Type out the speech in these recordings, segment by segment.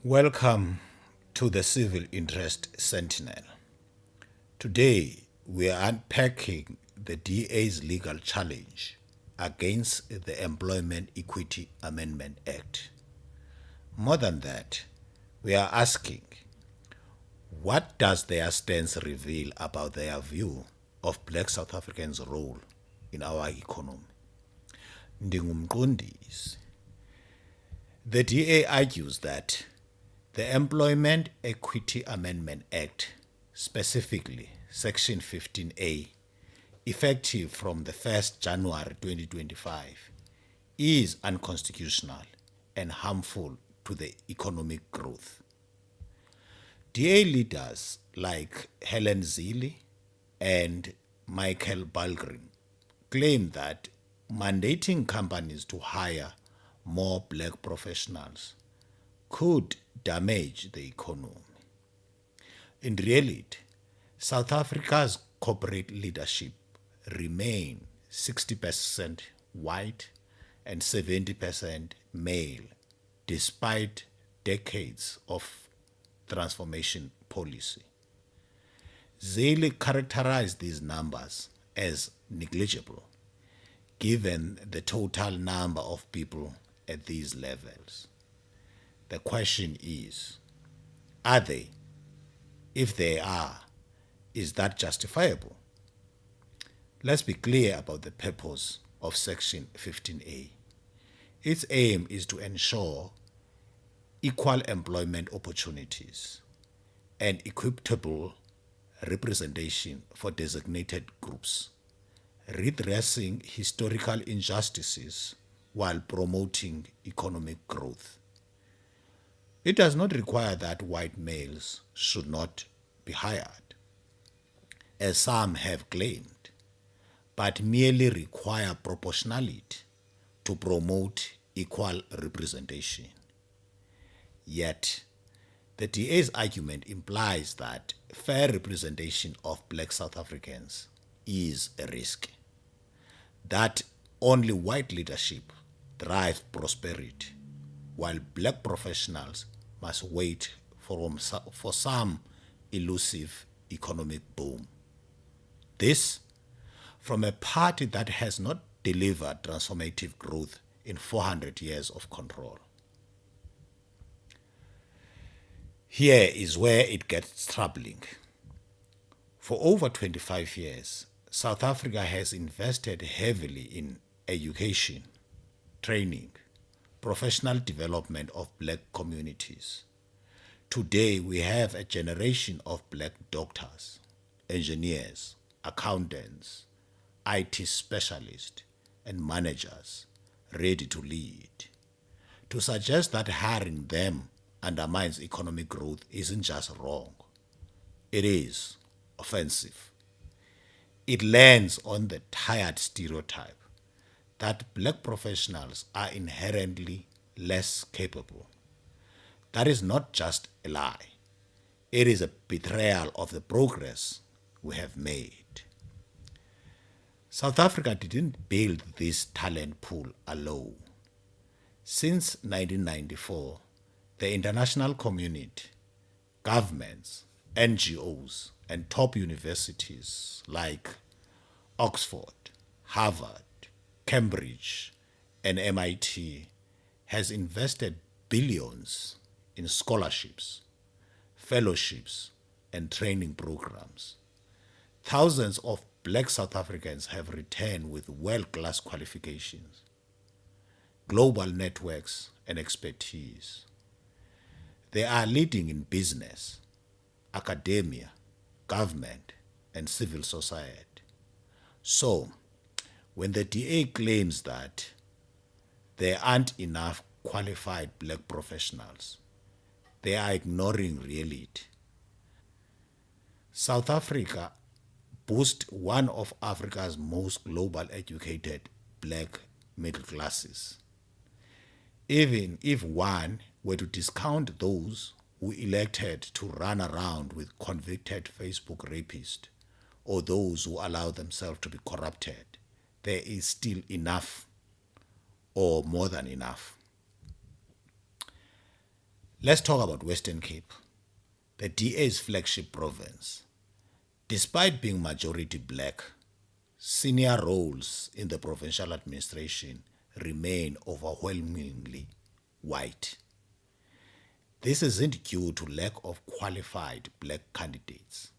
Welcome to the Civil Interest Sentinel. Today, we are unpacking the DA's legal challenge against the Employment Equity Amendment Act. More than that, we are asking, what does their stance reveal about their view of Black South Africans' role in our economy? Ndingumqondisi. The DA argues that the Employment Equity Amendment Act, specifically Section 15A, effective from the 1st January 2025, is unconstitutional and harmful to the economic growth. DA leaders like Helen Zille and Michael Balgrim claim that mandating companies to hire more black professionals could damage the economy. In reality, South Africa's corporate leadership remain 60% white and 70% male, despite decades of transformation policy. Zille characterized these numbers as negligible, given the total number of people at these levels. The question is, are they? If they are, is that justifiable? Let's be clear about the purpose of Section 15A. Its aim is to ensure equal employment opportunities and equitable representation for designated groups, redressing historical injustices while promoting economic growth. It does not require that white males should not be hired, as some have claimed, but merely require proportionality to promote equal representation. Yet, the DA's argument implies that fair representation of black South Africans is a risk, that only white leadership drives prosperity, while black professionals must wait for some elusive economic boom. This from a party that has not delivered transformative growth in 400 years of control. Here is where it gets troubling. For over 25 years, South Africa has invested heavily in education, training, professional development of black communities. Today, we have a generation of black doctors, engineers, accountants, IT specialists, and managers ready to lead. To suggest that hiring them undermines economic growth isn't just wrong. It is offensive. It lands on the tired stereotype that black professionals are inherently less capable. That is not just a lie. It is a betrayal of the progress we have made. South Africa didn't build this talent pool alone. Since 1994, the international community, governments, NGOs, and top universities like Oxford, Harvard, Cambridge, and MIT has invested billions in scholarships, fellowships, and training programs. Thousands of black South Africans have returned with world-class qualifications, global networks, and expertise. They are leading in business, academia, government, and civil society. So, when the DA claims that there aren't enough qualified black professionals, they are ignoring reality. South Africa boasts one of Africa's most global educated black middle classes. Even if one were to discount those who elected to run around with convicted Facebook rapists or those who allow themselves to be corrupted, there is still enough or more than enough. Let's talk about Western Cape, the DA's flagship province. Despite being majority black, senior roles in the provincial administration remain overwhelmingly white. This isn't due to lack of qualified black candidates.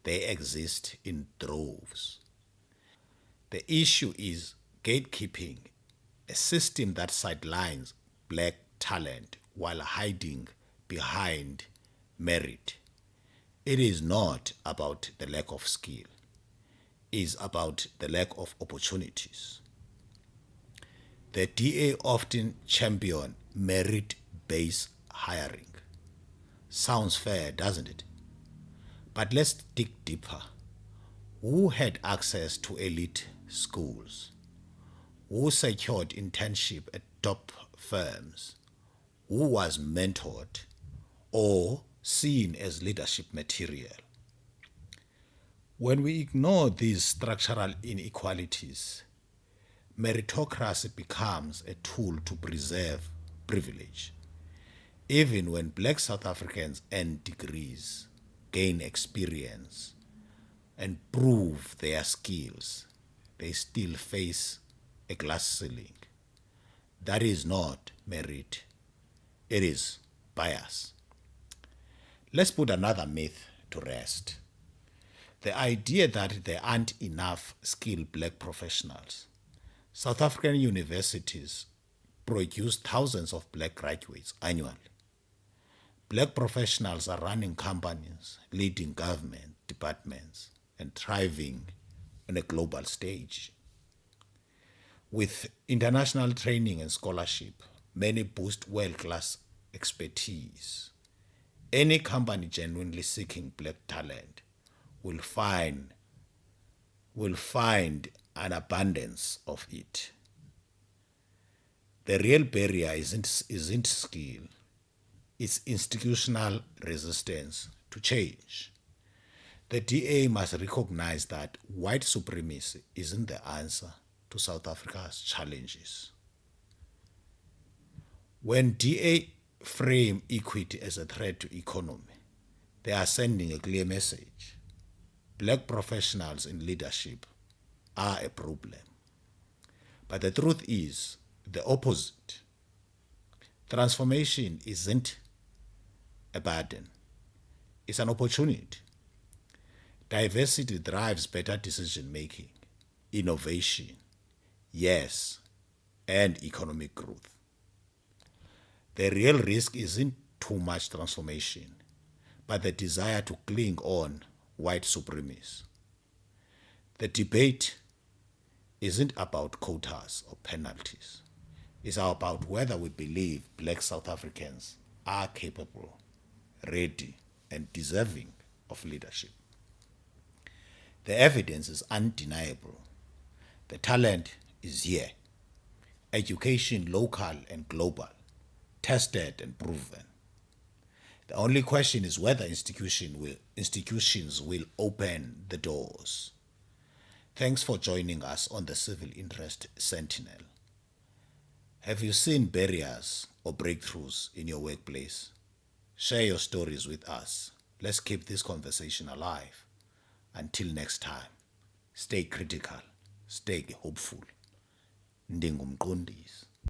They exist in droves. The issue is gatekeeping, a system that sidelines black talent while hiding behind merit. It is not about the lack of skill. It is about the lack of opportunities. The DA often champion merit-based hiring. Sounds fair, doesn't it? But let's dig deeper. Who had access to elite schools? Who secured internship at top firms? Who was mentored or seen as leadership material? When we ignore these structural inequalities, meritocracy becomes a tool to preserve privilege. Even when black South Africans earn degrees, gain experience, and prove their skills, they still face a glass ceiling. That is not merit, it is bias. Let's put another myth to rest. The idea that there aren't enough skilled black professionals. South African universities produce thousands of black graduates annually. Black professionals are running companies, leading government departments, and thriving on a global stage. With international training and scholarship, many boast world-class expertise. Any company genuinely seeking black talent will find an abundance of it. The real barrier isn't skill, it's institutional resistance to change. The DA must recognize that white supremacy isn't the answer to South Africa's challenges. When DA frame equity as a threat to economy, they are sending a clear message. Black professionals in leadership are a problem. But the truth is the opposite. Transformation isn't a burden, it's an opportunity. Diversity drives better decision making, innovation, yes, and economic growth. The real risk isn't too much transformation, but the desire to cling on white supremacy. The debate isn't about quotas or penalties. It's about whether we believe black South Africans are capable, ready, and deserving of leadership. The evidence is undeniable. The talent is here. Education, local and global, tested and proven. The only question is whether institutions will open the doors. Thanks for joining us on the Civil Interest Sentinel. Have you seen barriers or breakthroughs in your workplace? Share your stories with us. Let's keep this conversation alive. Until next time, stay critical, stay hopeful. Ndingumqondisi.